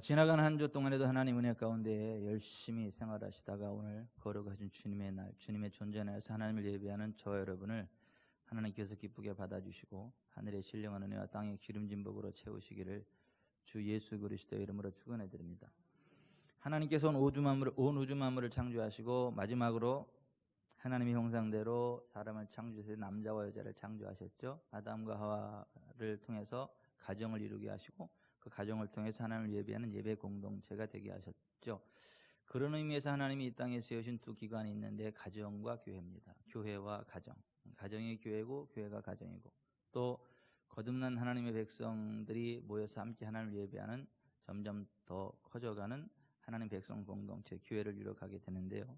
지나간 한 주 동안에도 하나님 은혜 가운데 열심히 생활하시다가 오늘 거룩하신 주님의 날, 주님의 존재 내에서 하나님을 예배하는 저와 여러분을 하나님께서 기쁘게 받아주시고 하늘의 신령한 은혜와 땅의 기름진 복으로 채우시기를 주 예수 그리스도의 이름으로 축원해 드립니다. 하나님께서 온 우주 만물을 창조하시고 마지막으로 하나님의 형상대로 사람을 창조해서 남자와 여자를 창조하셨죠. 아담과 하와를 통해서 가정을 이루게 하시고 그 가정을 통해서 하나님을 예배하는 예배 공동체가 되게 하셨죠. 그런 의미에서 하나님이 이 땅에 세우신 두 기관이 있는데 가정과 교회입니다. 교회와 가정. 가정이 교회고 교회가 가정이고 또 거듭난 하나님의 백성들이 모여서 함께 하나님을 예배하는 점점 더 커져가는 하나님 백성 공동체 교회를 이루어가게 되는데요.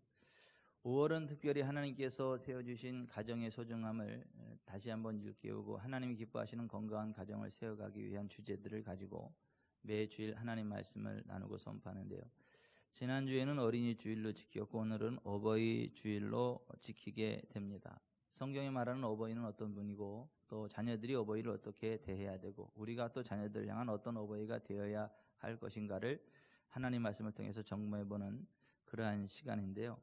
5월은 특별히 하나님께서 세워주신 가정의 소중함을 다시 한번 일깨우고 하나님이 기뻐하시는 건강한 가정을 세워가기 위한 주제들을 가지고 매주일 하나님 말씀을 나누고 선포하는데요. 지난주에는 어린이 주일로 지켰고 오늘은 어버이 주일로 지키게 됩니다. 성경이 말하는 어버이는 어떤 분이고 또 자녀들이 어버이를 어떻게 대해야 되고 우리가 또 자녀들을 향한 어떤 어버이가 되어야 할 것인가를 하나님 말씀을 통해서 점검해보는 그러한 시간인데요.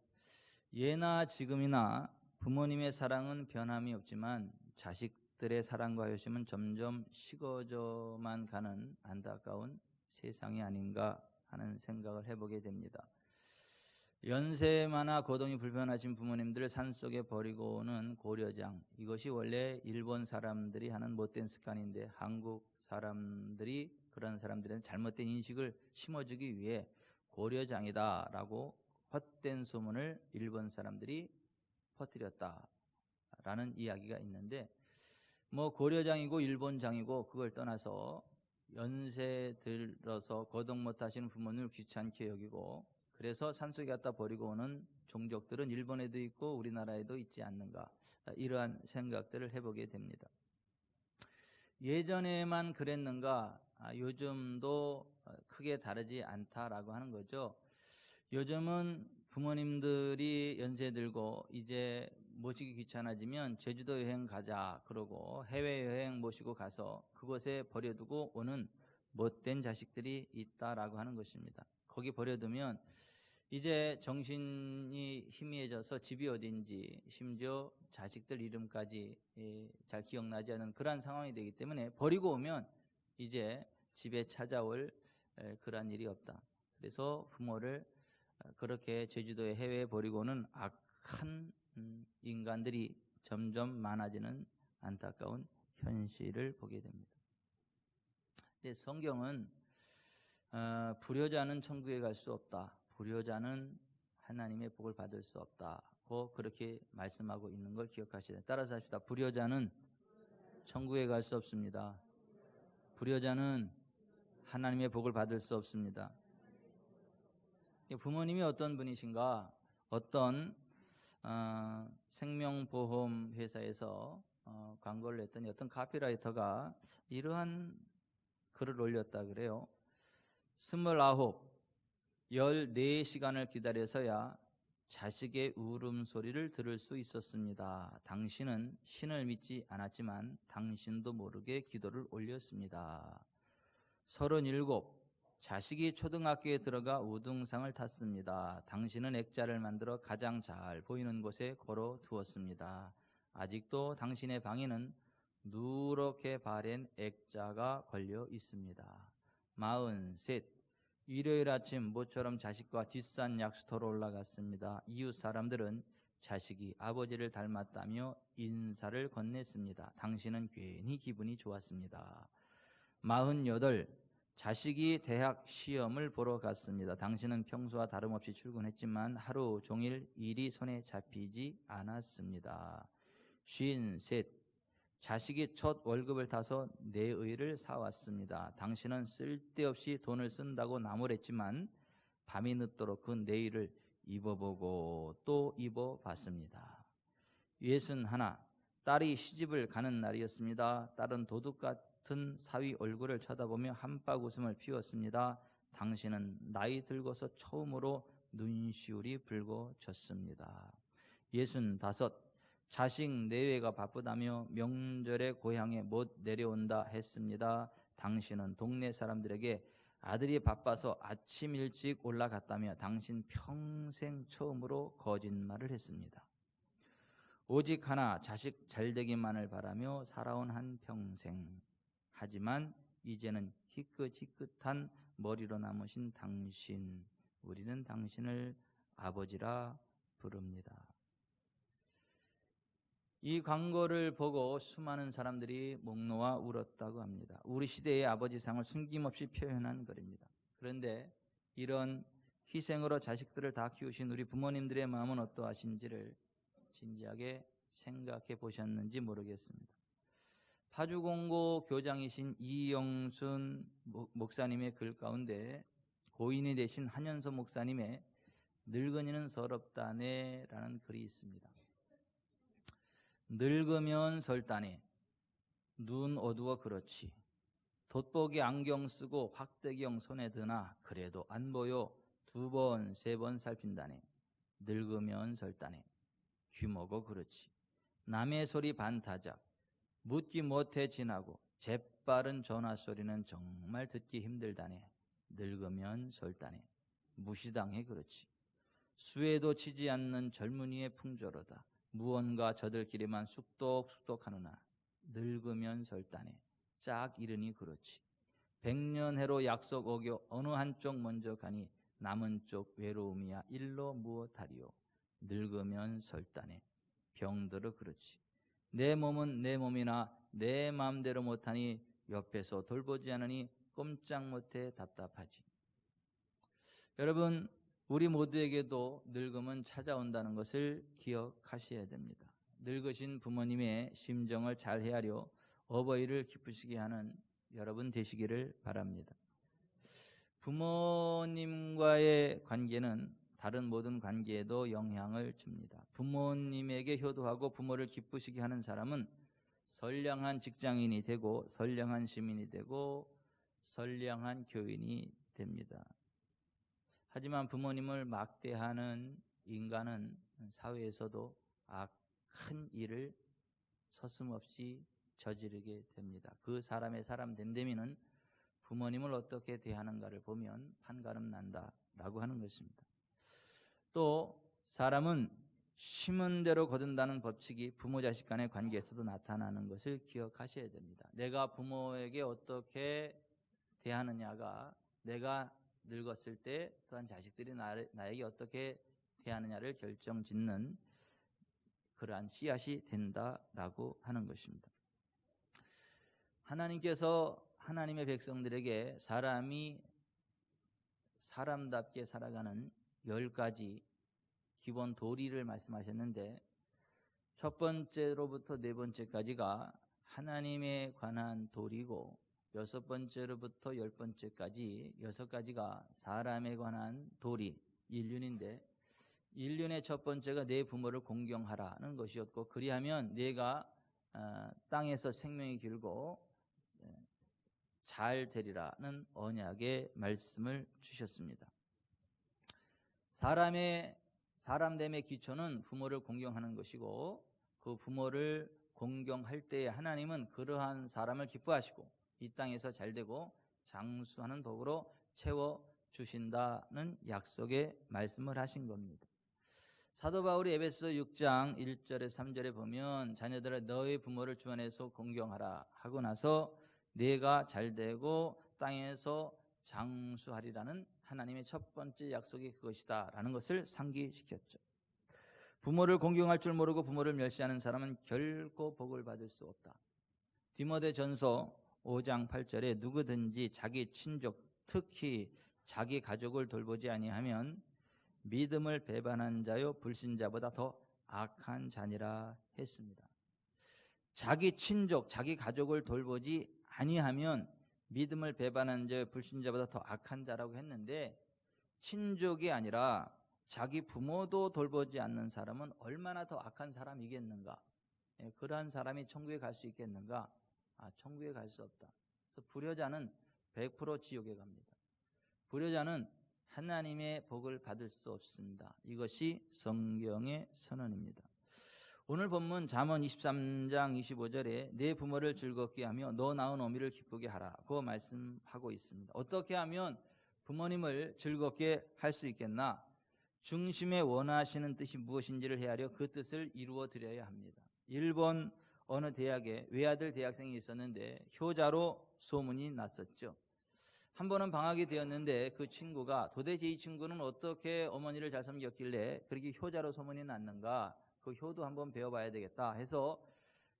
예나 지금이나 부모님의 사랑은 변함이 없지만 자식들의 사랑과 효심은 점점 식어져만 가는 안타까운 세상이 아닌가 하는 생각을 해보게 됩니다. 연세 많아 거동이 불편하신 부모님들을 산속에 버리고는 고려장, 이것이 원래 일본 사람들이 하는 못된 습관인데 한국 사람들이 그런 사람들은 잘못된 인식을 심어주기 위해 고려장이다라고 헛된 소문을 일본 사람들이 퍼뜨렸다라는 이야기가 있는데 고려장이고 일본장이고 그걸 떠나서 연세 들어서 거동 못하시는 부모님을 귀찮게 여기고 그래서 산속에 갖다 버리고 오는 종족들은 일본에도 있고 우리나라에도 있지 않는가, 이러한 생각들을 해보게 됩니다. 예전에만 그랬는가, 요즘도 크게 다르지 않다라고 하는 거죠. 요즘은 부모님들이 연세 들고 이제 모시기 귀찮아지면 제주도 여행 가자 그러고 해외여행 모시고 가서 그곳에 버려두고 오는 못된 자식들이 있다라고 하는 것입니다. 거기 버려두면 이제 정신이 희미해져서 집이 어딘지 심지어 자식들 이름까지 잘 기억나지 않는 그러한 상황이 되기 때문에 버리고 오면 이제 집에 찾아올 그러한 일이 없다. 그래서 부모를 그렇게 제주도에 해외에 버리고는 악한 인간들이 점점 많아지는 안타까운 현실을 보게 됩니다. 근데 성경은 불효자는 천국에 갈 수 없다. 불효자는 하나님의 복을 받을 수 없다고 그렇게 말씀하고 있는 걸 기억하시라. 따라서 합시다. 불효자는 천국에 갈 수 없습니다. 불효자는 하나님의 복을 받을 수 없습니다. 부모님이 어떤 분이신가? 어떤 생명보험 회사에서 광고를 냈더니 어떤 카피라이터가 이러한 글을 올렸다 그래요. 14시간을 기다려서야 자식의 울음소리를 들을 수 있었습니다. 당신은 신을 믿지 않았지만 당신도 모르게 기도를 올렸습니다. 37, 자식이 초등학교에 들어가 우등상을 탔습니다. 당신은 액자를 만들어 가장 잘 보이는 곳에 걸어 두었습니다. 아직도 당신의 방에는 누렇게 바랜 액자가 걸려 있습니다. 43, 일요일 아침 모처럼 자식과 뒷산 약수터로 올라갔습니다. 이웃 사람들은 자식이 아버지를 닮았다며 인사를 건넸습니다. 당신은 괜히 기분이 좋았습니다. 48, 자식이 대학 시험을 보러 갔습니다. 당신은 평소와 다름없이 출근했지만 하루 종일 일이 손에 잡히지 않았습니다. 53, 자식이 첫 월급을 타서 내의를 사왔습니다. 당신은 쓸데없이 돈을 쓴다고 나무랬지만 밤이 늦도록 그 내의를 입어보고 또 입어봤습니다. 61, 딸이 시집을 가는 날이었습니다. 딸은 도둑 같은 사위 얼굴을 쳐다보며 한박 웃음을 피웠습니다. 당신은 나이 들고서 처음으로 눈시울이 붉어졌습니다. 65, 자식 내외가 바쁘다며 명절에 고향에 못 내려온다 했습니다. 당신은 동네 사람들에게 아들이 바빠서 아침 일찍 올라갔다며 당신 평생 처음으로 거짓말을 했습니다. 오직 하나 자식 잘되기만을 바라며 살아온 한평생. 하지만 이제는 희끗희끗한 머리로 남으신 당신, 우리는 당신을 아버지라 부릅니다. 이 광고를 보고 수많은 사람들이 목 놓아 울었다고 합니다. 우리 시대의 아버지상을 숨김없이 표현한 글입니다. 그런데 이런 희생으로 자식들을 다 키우신 우리 부모님들의 마음은 어떠하신지를 진지하게 생각해 보셨는지 모르겠습니다. 파주공고 교장이신 이영순 목사님의 글 가운데 고인이 되신 한현서 목사님의 늙은이는 서럽다네 라는 글이 있습니다. 늙으면 설다네, 눈 어두워 그렇지, 돋보기 안경 쓰고 확대경 손에 드나 그래도 안 보여 2번 3번 살핀다네, 늙으면 설다네, 귀먹어 그렇지, 남의 소리 반타작, 묻기 못해 지나고 재빠른 전화소리는 정말 듣기 힘들다네, 늙으면 설다네, 무시당해 그렇지, 수에도 치지 않는 젊은이의 풍조로다, 무언가 저들끼리만 쑥덕쑥덕하느나 늙으면 설다네, 짝 이르니 그렇지, 백년해로 약속 어겨 어느 한쪽 먼저 가니 남은 쪽 외로움이야 일로 무엇하리요, 늙으면 설다네, 병들어 그렇지, 내 몸은 내 몸이나 내 마음대로 못하니 옆에서 돌보지 않으니 꼼짝 못해 답답하지. 여러분, 우리 모두에게도 늙음은 찾아온다는 것을 기억하셔야 됩니다. 늙으신 부모님의 심정을 잘 헤아려 어버이를 기쁘시게 하는 여러분 되시기를 바랍니다. 부모님과의 관계는 다른 모든 관계에도 영향을 줍니다. 부모님에게 효도하고 부모를 기쁘시게 하는 사람은 선량한 직장인이 되고 선량한 시민이 되고 선량한 교인이 됩니다. 하지만 부모님을 막대하는 인간은 사회에서도 큰 일을 서슴없이 저지르게 됩니다. 그 사람의 사람 됨됨이는 부모님을 어떻게 대하는가를 보면 판가름 난다라고 하는 것입니다. 또 사람은 심은 대로 거둔다는 법칙이 부모 자식 간의 관계에서도 나타나는 것을 기억하셔야 됩니다. 내가 부모에게 어떻게 대하느냐가 내가 늙었을 때 또한 자식들이 나에게 어떻게 대하느냐를 결정짓는 그러한 씨앗이 된다라고 하는 것입니다. 하나님께서 하나님의 백성들에게 사람이 사람답게 살아가는 10가지 기본 도리를 말씀하셨는데 첫 번째로부터 네 번째까지가 하나님에 관한 도리고 6번째로부터 10번째까지 6가지가 사람에 관한 도리, 일륜인데 일륜의 첫 번째가 내 부모를 공경하라는 것이었고 그리하면 내가 땅에서 생명이 길고 잘 되리라는 언약의 말씀을 주셨습니다. 사람됨의 기초는 부모를 공경하는 것이고 그 부모를 공경할 때에 하나님은 그러한 사람을 기뻐하시고 이 땅에서 잘되고 장수하는 복으로 채워주신다는 약속의 말씀을 하신 겁니다. 사도 바울이 에베소 6장 1절에 3절에 보면 자녀들아 너희 부모를 주 안에서 공경하라 하고 나서 내가 잘되고 땅에서 장수하리라는 하나님의 첫 번째 약속이 그것이다 라는 것을 상기시켰죠. 부모를 공경할 줄 모르고 부모를 멸시하는 사람은 결코 복을 받을 수 없다. 디모데전서 5장 8절에 누구든지 자기 친족 특히 자기 가족을 돌보지 아니하면 믿음을 배반한 자요 불신자보다 더 악한 자니라 했습니다. 자기 친족, 자기 가족을 돌보지 아니하면 믿음을 배반한 자요 불신자보다 더 악한 자라고 했는데 친족이 아니라 자기 부모도 돌보지 않는 사람은 얼마나 더 악한 사람이겠는가? 그러한 사람이 천국에 갈 수 있겠는가? 천국에 갈 수 없다. 그래서 불효자는 100% 지옥에 갑니다. 불효자는 하나님의 복을 받을 수 없습니다. 이것이 성경의 선언입니다. 오늘 본문 잠언 23장 25절에 내 부모를 즐겁게 하며 너 낳은 어미를 기쁘게 하라고 말씀하고 있습니다. 어떻게 하면 부모님을 즐겁게 할 수 있겠나? 중심에 원하시는 뜻이 무엇인지를 헤아려 그 뜻을 이루어 드려야 합니다. 일본 어느 대학에 외아들 대학생이 있었는데 효자로 소문이 났었죠. 한 번은 방학이 되었는데 그 친구가 도대체 이 친구는 어떻게 어머니를 잘 섬겼길래 그렇게 효자로 소문이 났는가, 그 효도 한번 배워봐야 되겠다 해서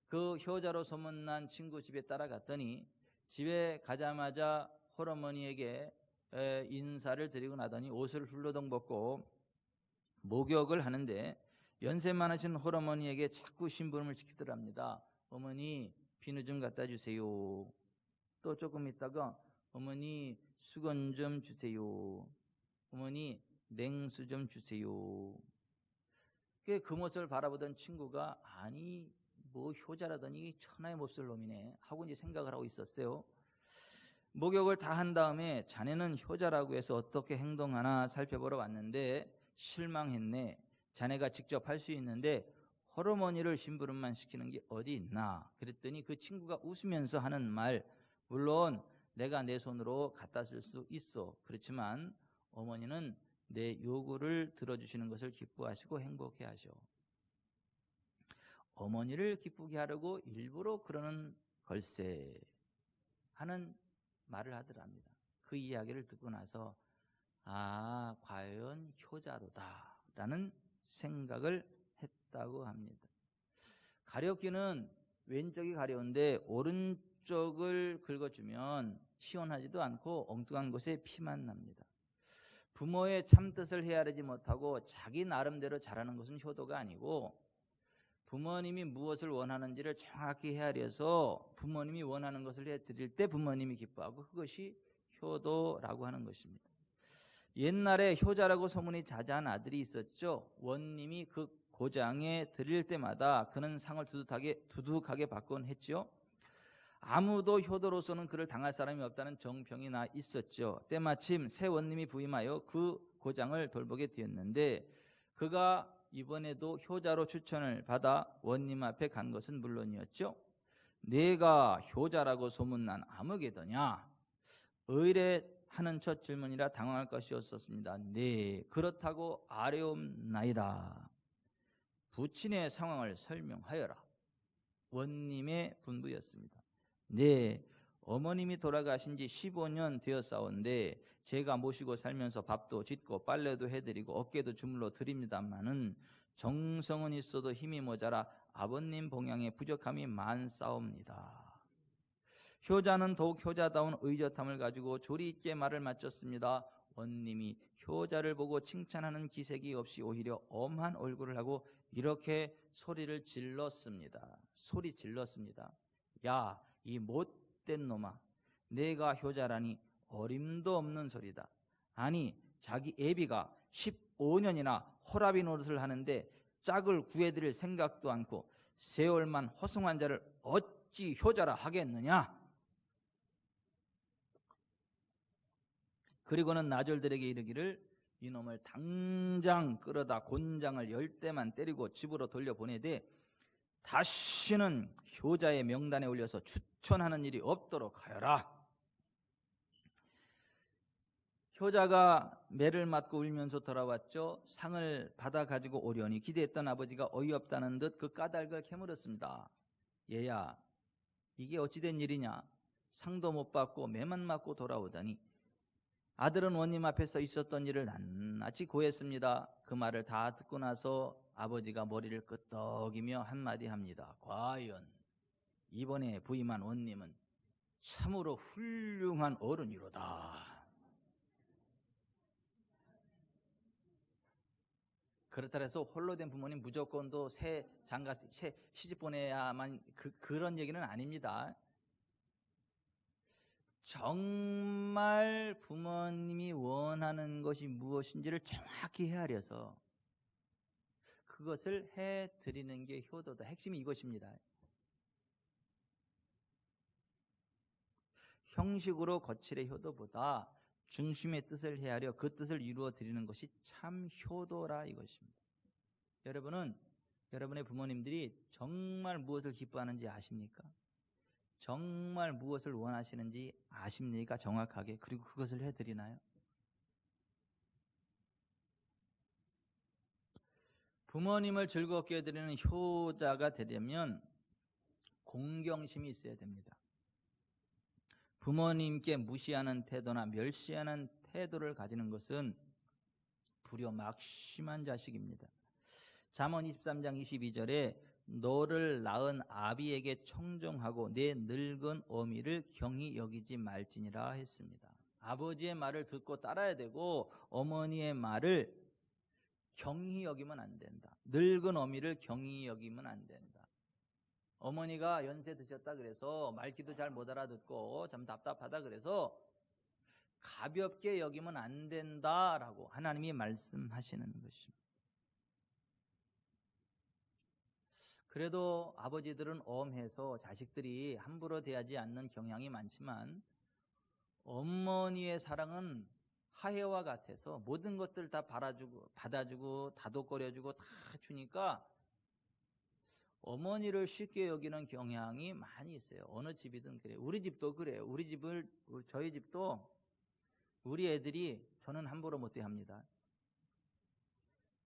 그 효자로 소문난 친구 집에 따라갔더니 집에 가자마자 홀어머니에게 인사를 드리고 나더니 옷을 훌러덩 벗고 목욕을 하는데 연세 많으신 홀어머니에게 자꾸 심부름을 시키더랍니다. 어머니 비누 좀 갖다 주세요. 또 조금 있다가 어머니 수건 좀 주세요. 어머니 냉수 좀 주세요. 그 모습을 바라보던 친구가 아니 뭐 효자라더니 천하의 몹쓸 놈이네 하고 이제 생각을 하고 있었어요. 목욕을 다 한 다음에 자네는 효자라고 해서 어떻게 행동하나 살펴보러 왔는데 실망했네. 자네가 직접 할 수 있는데 홀어머니를 심부름만 시키는 게 어디 있나. 그랬더니 그 친구가 웃으면서 하는 말, 물론 내가 내 손으로 갖다 쓸 수 있어. 그렇지만 어머니는 내 요구를 들어주시는 것을 기뻐하시고 행복해 하셔. 어머니를 기쁘게 하려고 일부러 그러는 걸세 하는 말을 하더랍니다. 그 이야기를 듣고 나서 아, 과연 효자로다 라는 생각을 했다고 합니다. 가렵기는 왼쪽이 가려운데 오른쪽을 긁어주면 시원하지도 않고 엉뚱한 곳에 피만 납니다. 부모의 참뜻을 헤아리지 못하고 자기 나름대로 잘하는 것은 효도가 아니고 부모님이 무엇을 원하는지를 정확히 헤아려서 부모님이 원하는 것을 해드릴 때 부모님이 기뻐하고 그것이 효도라고 하는 것입니다. 옛날에 효자라고 소문이 자자한 아들이 있었죠. 원님이 그 고장에 드릴 때마다 그는 상을 두둑하게 받곤 했죠. 아무도 효도로서는 그를 당할 사람이 없다는 정평이 나 있었죠. 때마침 새 원님이 부임하여 그 고장을 돌보게 되었는데 그가 이번에도 효자로 추천을 받아 원님 앞에 간 것은 물론이었죠. 내가 효자라고 소문난 아무개더냐? 의뢰하는 첫 질문이라 당황할 것이었습니다. 네, 그렇다고 아뢰옵나이다. 부친의 상황을 설명하여라. 원님의 분부였습니다. 네, 어머님이 돌아가신 지 15년 되었사온데 제가 모시고 살면서 밥도 짓고 빨래도 해드리고 어깨도 주물러 드립니다마는 정성은 있어도 힘이 모자라 아버님 봉양에 부족함이 많사옵니다. 효자는 더욱 효자다운 의젓함을 가지고 조리 있게 말을 마쳤습니다. 원님이 효자를 보고 칭찬하는 기색이 없이 오히려 엄한 얼굴을 하고 이렇게 소리를 질렀습니다. 소리 질렀습니다. 야, 이 못된 놈아, 내가 효자라니 어림도 없는 소리다. 아니, 자기 애비가 15년이나 호라비 노릇을 하는데 짝을 구해드릴 생각도 않고 세월만 허송한 자를 어찌 효자라 하겠느냐? 그리고는 나졸들에게 이르기를 이놈을 당장 끌어다 곤장을 10대만 때리고 집으로 돌려보내되 다시는 효자의 명단에 올려서 추천하는 일이 없도록 하여라. 효자가 매를 맞고 울면서 돌아왔죠. 상을 받아 가지고 오려니 기대했던 아버지가 어이없다는 듯 그 까닭을 캐물었습니다. 얘야, 이게 어찌된 일이냐? 상도 못 받고 매만 맞고 돌아오다니. 아들은 원님 앞에서 있었던 일을 낱낱이 고했습니다. 그 말을 다 듣고 나서 아버지가 머리를 끄덕이며 한마디 합니다. 과연 이번에 부임한 원님은 참으로 훌륭한 어른이로다. 그렇다 해서 홀로 된 부모님 무조건 또 새 장가 새 시집 보내야만 그런 얘기는 아닙니다. 정말 부모님이 원하는 것이 무엇인지를 정확히 헤아려서 그것을 해드리는 게 효도다. 핵심이 이것입니다. 형식으로 거칠의 효도보다 중심의 뜻을 헤아려 그 뜻을 이루어 드리는 것이 참 효도라 이것입니다. 여러분은 여러분의 부모님들이 정말 무엇을 기뻐하는지 아십니까? 정말 무엇을 원하시는지 아십니까? 정확하게. 그리고 그것을 해드리나요? 부모님을 즐겁게 해드리는 효자가 되려면 공경심이 있어야 됩니다. 부모님께 무시하는 태도나 멸시하는 태도를 가지는 것은 불효막심한 자식입니다. 잠언 23장 22절에 너를 낳은 아비에게 청종하고 내 늙은 어미를 경히 여기지 말지니라 했습니다. 아버지의 말을 듣고 따라야 되고 어머니의 말을 경히 여기면 안 된다. 늙은 어미를 경히 여기면 안 된다. 어머니가 연세 드셨다 그래서 말귀도 잘 못 알아듣고 참 답답하다 그래서 가볍게 여기면 안 된다라고 하나님이 말씀하시는 것입니다. 그래도 아버지들은 엄해서 자식들이 함부로 대하지 않는 경향이 많지만 어머니의 사랑은 하해와 같아서 모든 것들 다 받아주고 다독거려주고 다 주니까 어머니를 쉽게 여기는 경향이 많이 있어요. 어느 집이든 그래요. 우리 집도 그래요. 저희 집도 우리 애들이 저는 함부로 못 대합니다.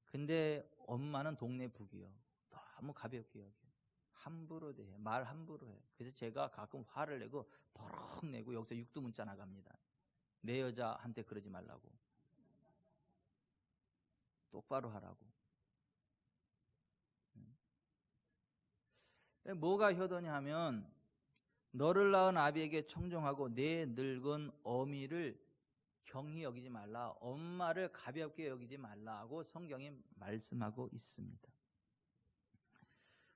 근데 엄마는 동네 북이요. 너무 가볍게 여겨요. 함부로 대해. 말 함부로 해. 그래서 제가 가끔 화를 내고 버럭 내고 여기서 육두문자 나갑니다. 내 여자한테 그러지 말라고. 똑바로 하라고. 뭐가 효도냐 하면 너를 낳은 아비에게 청종하고 내 늙은 어미를 경히 여기지 말라. 엄마를 가볍게 여기지 말라고 성경이 말씀하고 있습니다.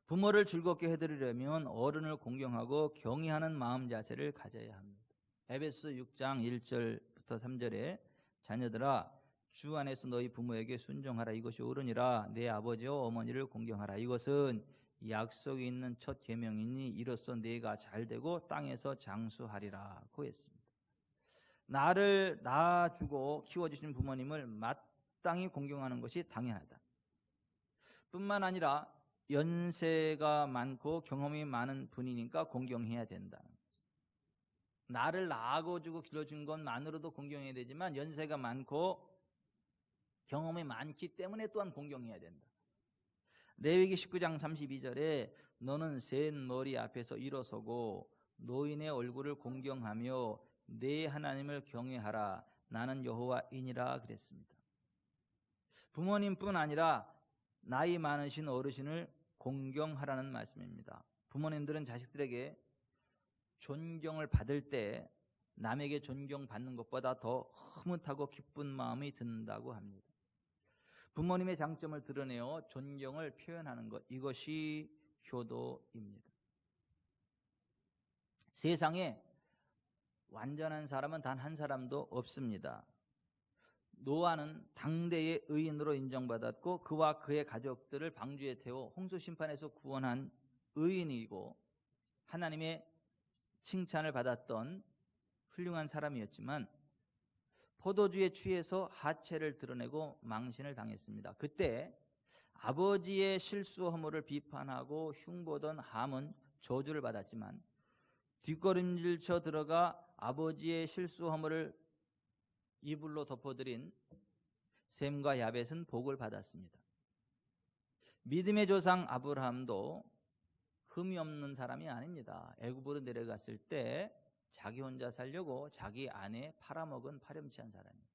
부모를 즐겁게 해드리려면 어른을 공경하고 경의하는 마음 자세를 가져야 합니다. 에베소 6장 1절부터 3절에 자녀들아 주 안에서 너희 부모에게 순종하라. 이것이 옳으니라. 내 아버지와 어머니를 공경하라. 이것은 약속이 있는 첫 계명이니 이로써 네가 잘되고 땅에서 장수하리라고 했습니다. 나를 낳아주고 키워주신 부모님을 마땅히 공경하는 것이 당연하다. 뿐만 아니라 연세가 많고 경험이 많은 분이니까 공경해야 된다. 나를 낳아주고 길러준 것만으로도 공경해야 되지만 연세가 많고 경험이 많기 때문에 또한 공경해야 된다. 레위기 19장 32절에 너는 센 머리 앞에서 일어서고 노인의 얼굴을 공경하며 내 하나님을 경외하라. 나는 여호와이니라 그랬습니다. 부모님뿐 아니라 나이 많으신 어르신을 공경하라는 말씀입니다. 부모님들은 자식들에게 존경을 받을 때 남에게 존경받는 것보다 더 흐뭇하고 기쁜 마음이 든다고 합니다. 부모님의 장점을 드러내어 존경을 표현하는 것, 이것이 효도입니다. 세상에 완전한 사람은 단 한 사람도 없습니다. 노아는 당대의 의인으로 인정받았고 그와 그의 가족들을 방주에 태워 홍수 심판에서 구원한 의인이고 하나님의 칭찬을 받았던 훌륭한 사람이었지만 포도주에 취해서 하체를 드러내고 망신을 당했습니다. 그때 아버지의 실수 허물을 비판하고 흉보던 함은 저주를 받았지만 뒷걸음질 쳐 들어가 아버지의 실수 허물을 이불로 덮어드린 셈과 야벳은 복을 받았습니다. 믿음의 조상 아브라함도 흠이 없는 사람이 아닙니다. 애굽으로 내려갔을 때 자기 혼자 살려고 자기 아내 팔아먹은 파렴치한 사람이에요.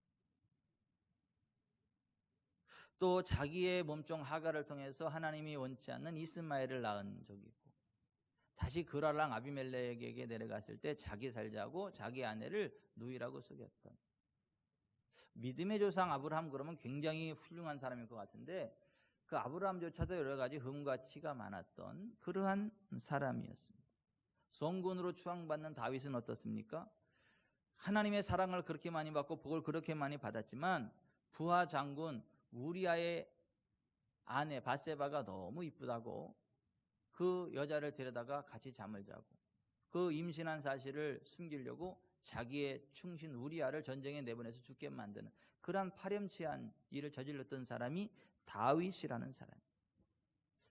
또 자기의 몸종 하갈을 통해서 하나님이 원치 않는 이스마엘을 낳은 적이 있고 다시 그랄랑 아비멜렉에게 내려갔을 때 자기 살자고 자기 아내를 누이라고 속였던 믿음의 조상 아브라함 그러면 굉장히 훌륭한 사람일 것 같은데 그 아브라함조차도 여러 가지 흠과 티가 많았던 그러한 사람이었습니다. 성군으로 추앙받는 다윗은 어떻습니까? 하나님의 사랑을 그렇게 많이 받고 복을 그렇게 많이 받았지만 부하 장군 우리아의 아내 밧세바가 너무 이쁘다고 그 여자를 데려다가 같이 잠을 자고 그 임신한 사실을 숨기려고 자기의 충신 우리아를 전쟁에 내보내서 죽게 만드는 그러한 파렴치한 일을 저질렀던 사람이 다윗이라는 사람.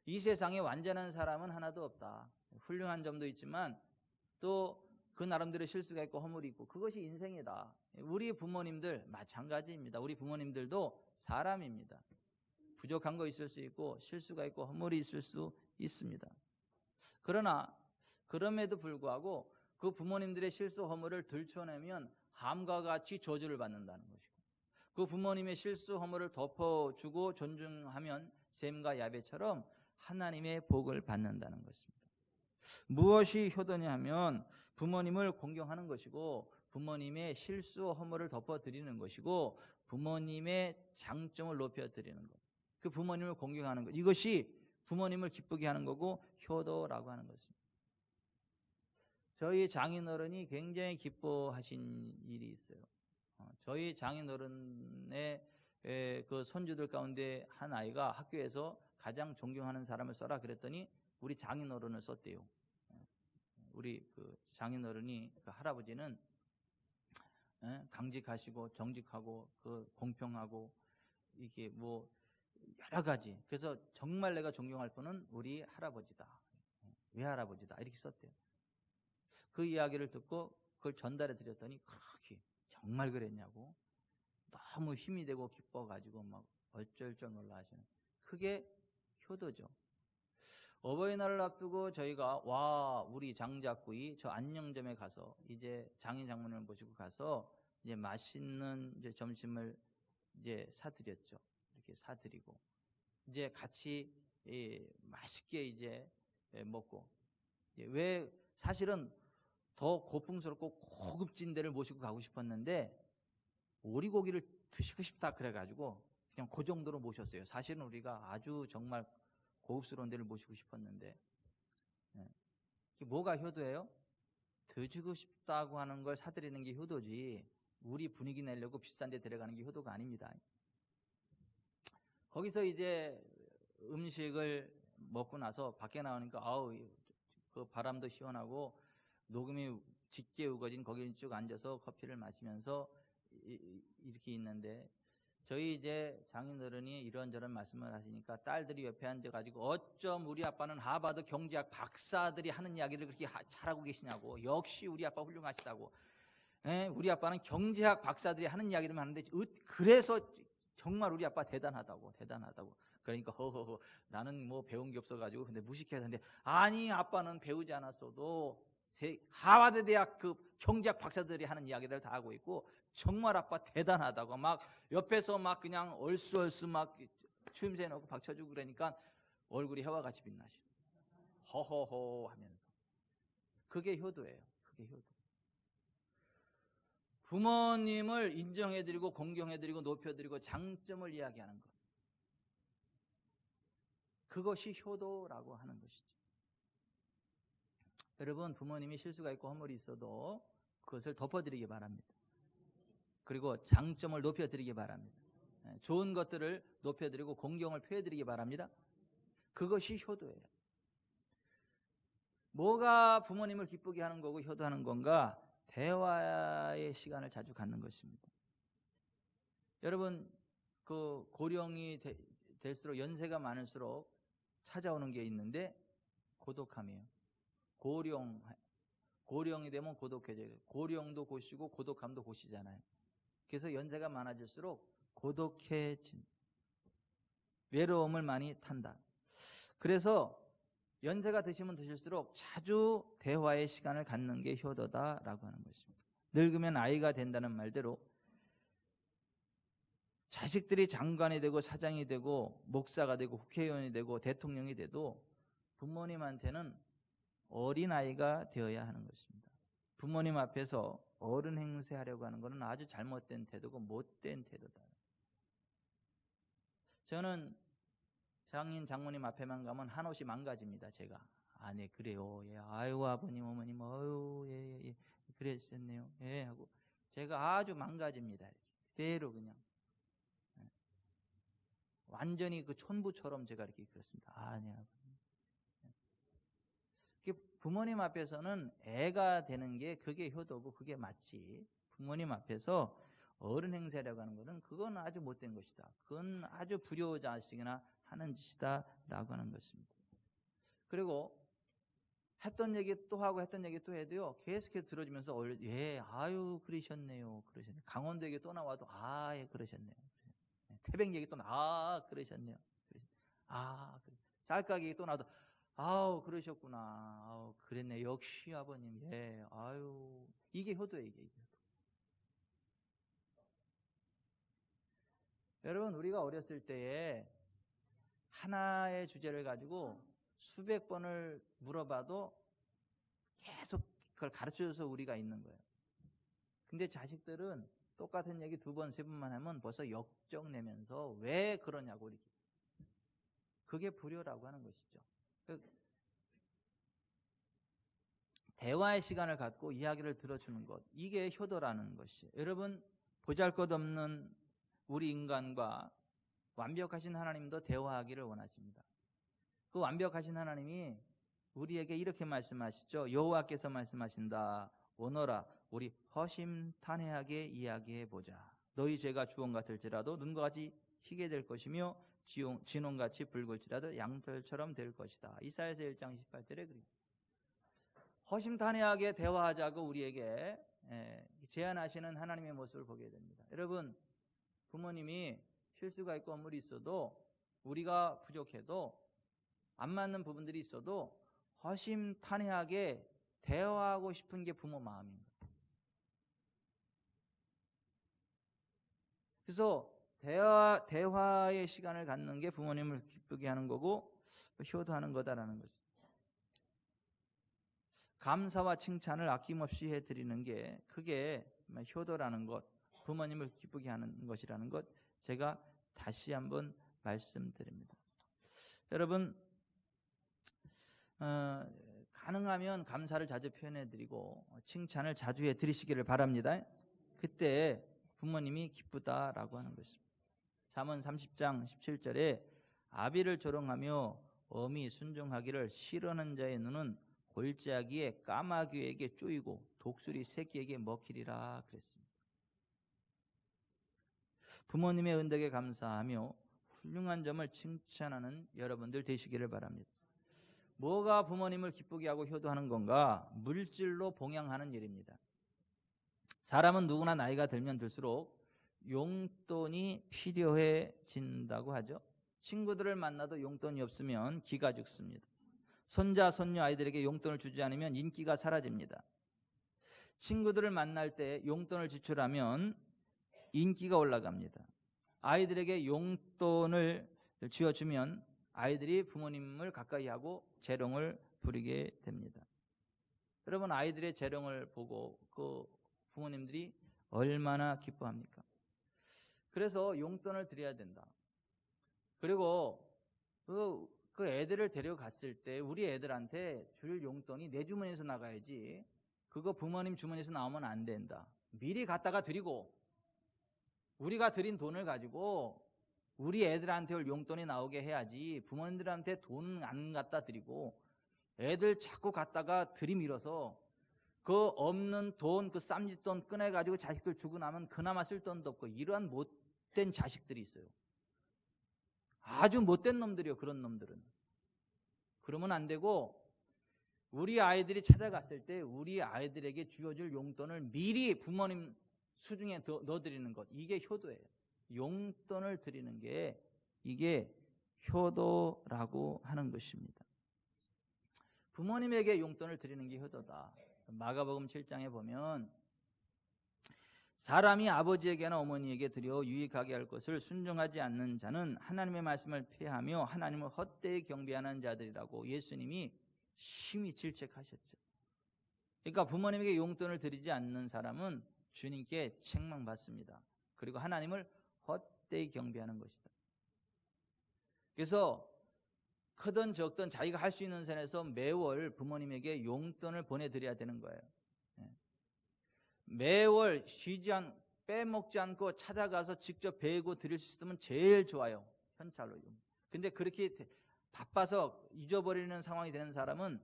이 세상에 완전한 사람은 하나도 없다. 훌륭한 점도 있지만 또 그 나름대로 실수가 있고 허물이 있고 그것이 인생이다. 우리 부모님들 마찬가지입니다. 우리 부모님들도 사람입니다. 부족한 거 있을 수 있고 실수가 있고 허물이 있을 수 있습니다. 그러나 그럼에도 불구하고 그 부모님들의 실수 허물을 들춰내면 함과 같이 저주를 받는다는 것이고, 그 부모님의 실수 허물을 덮어주고 존중하면 셈과 야벳처럼 하나님의 복을 받는다는 것입니다. 무엇이 효도냐 하면 부모님을 공경하는 것이고, 부모님의 실수 허물을 덮어드리는 것이고, 부모님의 장점을 높여드리는 것, 그 부모님을 공경하는 것, 이것이 부모님을 기쁘게 하는 거고 효도라고 하는 것입니다. 저희 장인어른이 굉장히 기뻐하신 일이 있어요. 저희 장인어른의 그 손주들 가운데 한 아이가 학교에서 가장 존경하는 사람을 써라 그랬더니 우리 장인어른을 썼대요. 우리 그 장인어른이, 그 할아버지는 강직하시고 정직하고 그 공평하고 이게 뭐 여러 가지. 그래서 정말 내가 존경할 분은 우리 할아버지다. 외할아버지다. 이렇게 썼대요. 그 이야기를 듣고 그걸 전달해 드렸더니 그렇게 정말 그랬냐고 너무 힘이 되고 기뻐가지고 막 얼쩔쩔 놀라 하시는, 그게 효도죠. 어버이날을 앞두고 저희가 우리 장작구이 저 안녕점에 가서 이제 장인 장모님을 모시고 가서 이제 맛있는 이제 점심을 이제 사드렸죠. 이렇게 사드리고 이제 같이 맛있게 이제 먹고, 왜 사실은 더 고풍스럽고 고급진 데를 모시고 가고 싶었는데 오리고기를 드시고 싶다 그래가지고 그냥 그 정도로 모셨어요. 사실은 우리가 아주 정말 고급스러운 데를 모시고 싶었는데, 이게 뭐가 효도예요? 드시고 싶다고 하는 걸 사드리는 게 효도지, 우리 분위기 내려고 비싼 데 데려가는 게 효도가 아닙니다. 거기서 이제 음식을 먹고 나서 밖에 나오니까 그 바람도 시원하고 녹음이 짙게 우거진 거기 쭉 앉아서 커피를 마시면서 이렇게 있는데, 저희 이제 장인어른이 이런저런 말씀을 하시니까 딸들이 옆에 앉아가지고 어쩜 우리 아빠는 하버드 경제학 박사들이 하는 이야기를 그렇게 잘하고 계시냐고, 역시 우리 아빠 훌륭하시다고, 우리 아빠는 경제학 박사들이 하는 이야기를 하는데 그래서 정말 우리 아빠 대단하다고. 그러니까 허허허 나는 뭐 배운 게 없어가지고 근데 무식해서 하는데, 아니 아빠는 배우지 않았어도 하버드 대학 그 경제학 박사들이 하는 이야기들 다 하고 있고 정말 아빠 대단하다고 막 옆에서 막 그냥 얼쑤얼쑤 막 추임새 넣고 박쳐주고 그러니까 얼굴이 해와 같이 빛나시고 허허허 하면서, 그게 효도예요. 그게 효도. 부모님을 인정해드리고 공경해드리고 높여드리고 장점을 이야기하는 것, 그것이 효도라고 하는 것이죠. 여러분, 부모님이 실수가 있고 허물이 있어도 그것을 덮어드리기 바랍니다. 그리고 장점을 높여드리기 바랍니다. 좋은 것들을 높여드리고 공경을 표해드리기 바랍니다. 그것이 효도예요. 뭐가 부모님을 기쁘게 하는 거고 효도하는 건가? 대화의 시간을 자주 갖는 것입니다. 여러분, 그 고령이 될수록, 연세가 많을수록 찾아오는 게 있는데 고독함이에요. 고령이 되면 고독해져요. 고령도 고시고 고독함도 고시잖아요. 그래서 연세가 많아질수록 고독해진, 외로움을 많이 탄다. 그래서 연세가 드시면 드실수록 자주 대화의 시간을 갖는 게 효도다라고 하는 것입니다. 늙으면 아이가 된다는 말대로 자식들이 장관이 되고 사장이 되고 목사가 되고 국회의원이 되고 대통령이 돼도 부모님한테는 어린아이가 되어야 하는 것입니다. 부모님 앞에서 어른 행세하려고 하는 것은 아주 잘못된 태도고 못된 태도다. 저는 장인 장모님 앞에만 가면 한없이 망가집니다. 제가 네 그래요, 예, 아유 아버님 어머님 아유 예 그러셨네요, 예 하고 제가 아주 망가집니다. 그대로 그냥 완전히 그 촌부처럼 제가 이렇게 그렇습니다. 네 아버님. 부모님 앞에서는 애가 되는 게 그게 효도고 그게 맞지, 부모님 앞에서 어른 행세라고 하는 것은 그건 아주 못된 것이다. 그건 아주 불효자식이나 하는 짓이다 라고 하는 것입니다. 그리고 했던 얘기 또 하고 했던 얘기 또 해도요, 계속해서 들어주면서 예, 아유 그러셨네요. 강원도 얘기 또 나와도 예, 그러셨네요. 태백 얘기 또 그러셨네요. 쌀가게 얘기 또 나와도 아우 그러셨구나. 아우 그랬네. 역시 아버님. 예. 아유 이게 효도예요. 이게 효도. 여러분 우리가 어렸을 때에 하나의 주제를 가지고 수백 번을 물어봐도 계속 그걸 가르쳐줘서 우리가 있는 거예요. 근데 자식들은 똑같은 얘기 두 번, 세 번만 하면 벌써 역정 내면서 왜 그러냐고 이렇게. 그게 불효라고 하는 것이죠. 대화의 시간을 갖고 이야기를 들어주는 것, 이게 효도라는 것이에요. 여러분 보잘것없는 우리 인간과 완벽하신 하나님도 대화하기를 원하십니다. 그 완벽하신 하나님이 우리에게 이렇게 말씀하시죠. 여호와께서 말씀하신다. 오너라 우리 허심탄회하게 이야기해보자. 너희 죄가 주홍 같을지라도 눈과 같이 희게 될 것이며 진홍같이 붉을지라도 양털처럼 될 것이다. 이사야서 1장 18절에 그립니다. 허심탄회하게 대화하자고 우리에게 제안하시는 하나님의 모습을 보게 됩니다. 여러분 부모님이 실수가 있고 허물이 있어도 우리가 부족해도 안 맞는 부분들이 있어도 허심탄회하게 대화하고 싶은 게 부모 마음인 거예요. 그래서 대화의 시간을 갖는 게 부모님을 기쁘게 하는 거고 효도하는 거다라는 거죠. 감사와 칭찬을 아낌없이 해드리는 게 그게 효도라는 것, 부모님을 기쁘게 하는 것이라는 것, 제가 다시 한번 말씀드립니다. 여러분 가능하면 감사를 자주 표현해드리고 칭찬을 자주 해드리시기를 바랍니다. 그때 부모님이 기쁘다라고 하는 것입니다. 잠언 30장 17절에 아비를 조롱하며 어미 순종하기를 싫어하는 자의 눈은 골짜기에 까마귀에게 쪼이고 독수리 새끼에게 먹히리라 그랬습니다. 부모님의 은덕에 감사하며 훌륭한 점을 칭찬하는 여러분들 되시기를 바랍니다. 뭐가 부모님을 기쁘게 하고 효도하는 건가? 물질로 봉양하는 일입니다. 사람은 누구나 나이가 들면 들수록 용돈이 필요해진다고 하죠. 친구들을 만나도 용돈이 없으면 기가 죽습니다. 손자, 손녀 아이들에게 용돈을 주지 않으면 인기가 사라집니다. 친구들을 만날 때 용돈을 지출하면 인기가 올라갑니다. 아이들에게 용돈을 쥐어주면 아이들이 부모님을 가까이 하고 재롱을 부리게 됩니다. 여러분 아이들의 재롱을 보고 그 부모님들이 얼마나 기뻐합니까? 그래서 용돈을 드려야 된다. 그리고 그 애들을 데려갔을 때 우리 애들한테 줄 용돈이 내 주머니에서 나가야지 그거 부모님 주머니에서 나오면 안 된다. 미리 갖다가 드리고 우리가 드린 돈을 가지고 우리 애들한테 올 용돈이 나오게 해야지 부모님들한테 돈 안 갖다 드리고 애들 자꾸 갖다가 들이밀어서 그 없는 돈, 그 쌈짓돈 꺼내가지고 자식들 주고 나면 그나마 쓸 돈도 없고 이러한 못된 자식들이 있어요. 아주 못된 놈들이요. 그런 놈들은. 그러면 안 되고 우리 아이들이 찾아갔을 때 우리 아이들에게 쥐어줄 용돈을 미리 부모님 수중에 넣어드리는 것, 이게 효도예요. 용돈을 드리는 게 이게 효도라고 하는 것입니다. 부모님에게 용돈을 드리는 게 효도다. 마가복음 7장에 보면 사람이 아버지에게나 어머니에게 드려 유익하게 할 것을 순종하지 않는 자는 하나님의 말씀을 폐하며 하나님을 헛되이 경배하는 자들이라고 예수님이 심히 질책하셨죠. 그러니까 부모님에게 용돈을 드리지 않는 사람은 주님께 책망받습니다. 그리고 하나님을 헛되이 경배하는 것이다. 그래서 크든 적든 자기가 할 수 있는 선에서 매월 부모님에게 용돈을 보내드려야 되는 거예요. 매월 빼먹지 않고 찾아가서 직접 베고 드릴 수 있으면 제일 좋아요. 현찰로. 근데 그렇게 바빠서 잊어버리는 상황이 되는 사람은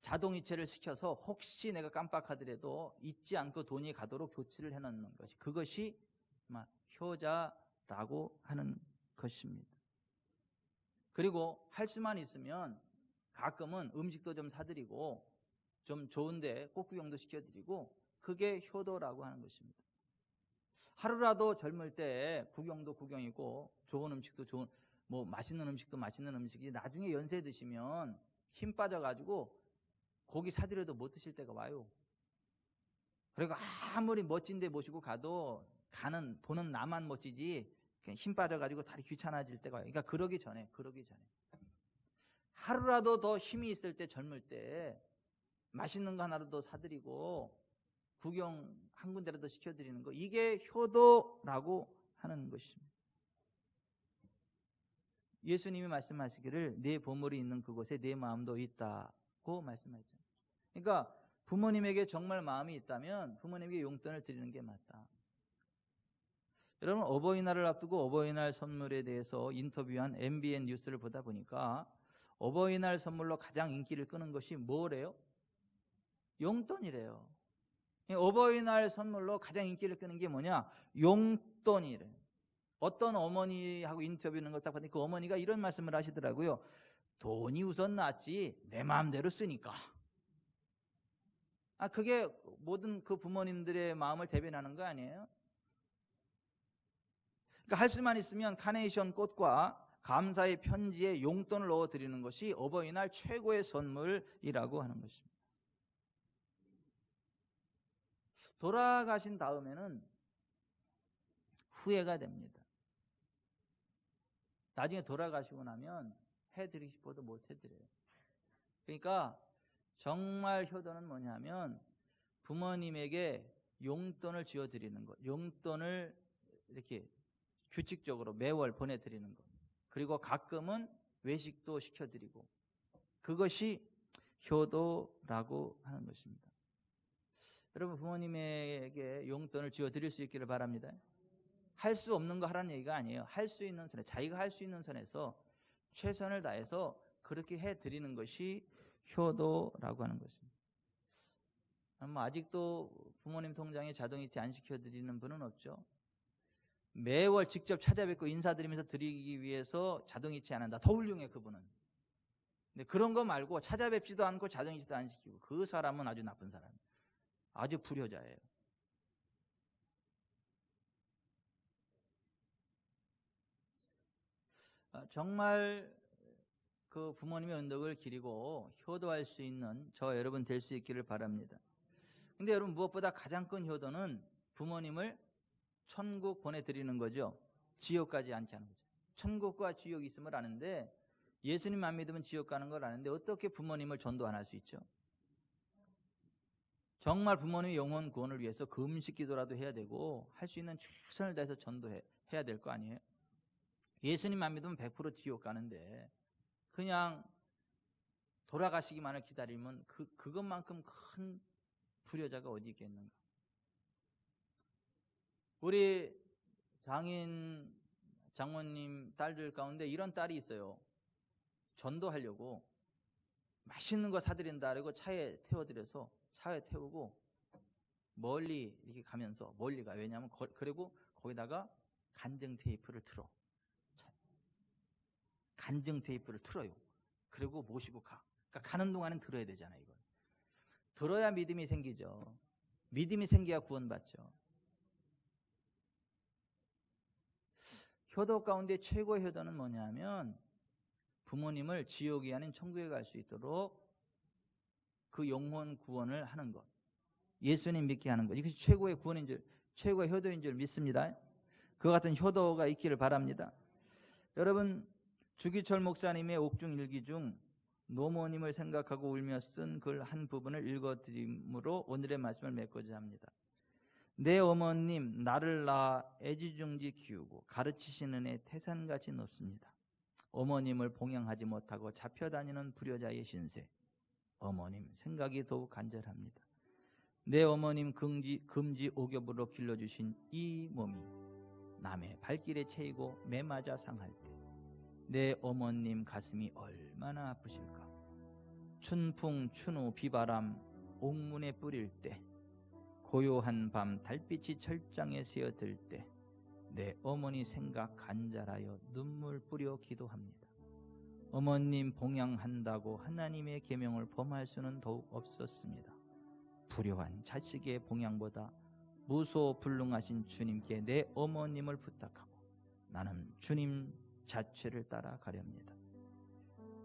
자동이체를 시켜서 혹시 내가 깜빡하더라도 잊지 않고 돈이 가도록 조치를 해놓는 것이, 그것이 효자라고 하는 것입니다. 그리고 할 수만 있으면 가끔은 음식도 좀 사드리고 좀 좋은데 꽃구경도 시켜드리고, 그게 효도라고 하는 것입니다. 하루라도 젊을 때 구경도 구경이고 좋은 음식도 좋은, 뭐 맛있는 음식도 맛있는 음식이, 나중에 연세 드시면 힘 빠져가지고 고기 사드려도 못 드실 때가 와요. 그리고 아무리 멋진 데 모시고 가도 보는 나만 멋지지 그냥 힘 빠져가지고 다리 귀찮아질 때가 와요. 그러니까 그러기 전에 하루라도 더 힘이 있을 때, 젊을 때 맛있는 거 하나라도 사드리고 구경 한 군데라도 시켜드리는 거, 이게 효도라고 하는 것입니다. 예수님이 말씀하시기를 내 보물이 있는 그곳에 내 마음도 있다고 말씀하셨잖아요. 그러니까 부모님에게 정말 마음이 있다면 부모님에게 용돈을 드리는 게 맞다. 여러분, 어버이날을 앞두고 어버이날 선물에 대해서 인터뷰한 MBN 뉴스를 보다 보니까 어버이날 선물로 가장 인기를 끄는 것이 뭐래요? 용돈이래요. 어버이날 선물로 가장 인기를 끄는 게 뭐냐? 용돈이래. 어떤 어머니하고 인터뷰하는 걸 딱 봤더니 그 어머니가 이런 말씀을 하시더라고요. 돈이 우선 낫지 내 마음대로 쓰니까. 그게 모든 그 부모님들의 마음을 대변하는 거 아니에요? 그러니까 할 수만 있으면 카네이션 꽃과 감사의 편지에 용돈을 넣어드리는 것이 어버이날 최고의 선물이라고 하는 것입니다. 돌아가신 다음에는 후회가 됩니다. 나중에 돌아가시고 나면 해드리고 싶어도 못 해드려요. 그러니까 정말 효도는 뭐냐면 부모님에게 용돈을 쥐어드리는 것, 용돈을 이렇게 규칙적으로 매월 보내드리는 것, 그리고 가끔은 외식도 시켜드리고, 그것이 효도라고 하는 것입니다. 여러분, 부모님에게 용돈을 쥐어드릴 수 있기를 바랍니다. 할 수 없는 거 하라는 얘기가 아니에요. 할 수 있는 선에, 자기가 할 수 있는 선에서 최선을 다해서 그렇게 해드리는 것이 효도라고 하는 것입니다. 아직도 부모님 통장에 자동이체 안 시켜드리는 분은 없죠. 매월 직접 찾아뵙고 인사드리면서 드리기 위해서 자동이체 안 한다. 더 훌륭해, 그분은. 근데 그런 거 말고 찾아뵙지도 않고 자동이체도 안 시키고, 그 사람은 아주 나쁜 사람이에요. 아주 불효자예요. 정말 그 부모님의 은덕을 기리고 효도할 수 있는 저 여러분 될 수 있기를 바랍니다. 근데 여러분, 무엇보다 가장 큰 효도는 부모님을 천국 보내드리는 거죠. 지옥까지 않지 않은 거죠. 천국과 지옥이 있음을 아는데, 예수님 안 믿으면 지옥 가는 걸 아는데 어떻게 부모님을 전도 안 할 수 있죠? 정말 부모님의 영혼 구원을 위해서 금식 기도라도 해야 되고, 할 수 있는 최선을 다해서 전도해야 될 거 아니에요? 예수님 안 믿으면 100% 지옥 가는데 그냥 돌아가시기만을 기다리면 그것만큼 큰 불효자가 어디 있겠는가? 우리 장모님 딸들 가운데 이런 딸이 있어요. 전도하려고 맛있는 거 사드린다 그러고 차에 태워드려서 차에 태우고 멀리 이렇게 가면서, 멀리 가. 왜냐하면 그리고 거기다가 간증 테이프를 틀어. 간증 테이프를 틀어요. 그리고 모시고 가. 그러니까 가는 동안은 들어야 되잖아요. 이걸 들어야 믿음이 생기죠. 믿음이 생겨야 구원받죠. 효도 가운데 최고의 효도는 뭐냐면 부모님을 지옥이 아닌 천국에 갈 수 있도록 그 영혼 구원을 하는 것, 예수님 믿게 하는 것, 이것이 최고의 구원인 줄, 최고의 효도인 줄 믿습니다. 그 같은 효도가 있기를 바랍니다. 여러분, 주기철 목사님의 옥중 일기 중 노모님을 생각하고 울며 쓴 글 한 부분을 읽어드림으로 오늘의 말씀을 맺고자 합니다. 내 어머님 나를 낳아 애지중지 키우고 가르치시는 애 태산같이 높습니다. 어머님을 봉양하지 못하고 잡혀다니는 불효자의 신세, 어머님 생각이 더욱 간절합니다. 내 어머님 금지 오겹으로 길러주신 이 몸이 남의 발길에 채이고 매 맞아 상할 때 내 어머님 가슴이 얼마나 아프실까. 춘풍 추노 비바람 옥문에 뿌릴 때, 고요한 밤 달빛이 철장에 새어들 때 내 어머니 생각 간절하여 눈물 뿌려 기도합니다. 어머님 봉양한다고 하나님의 계명을 범할 수는 더욱 없었습니다. 불효한 자식의 봉양보다 무소불능하신 주님께 내 어머님을 부탁하고 나는 주님 자취를 따라가렵니다.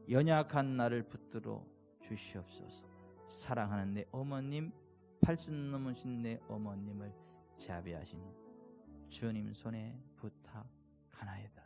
연약한 나를 붙들어 주시옵소서. 사랑하는 내 어머님, 팔순 넘으신 내 어머님을 자비하신 주님 손에 부탁하나이다.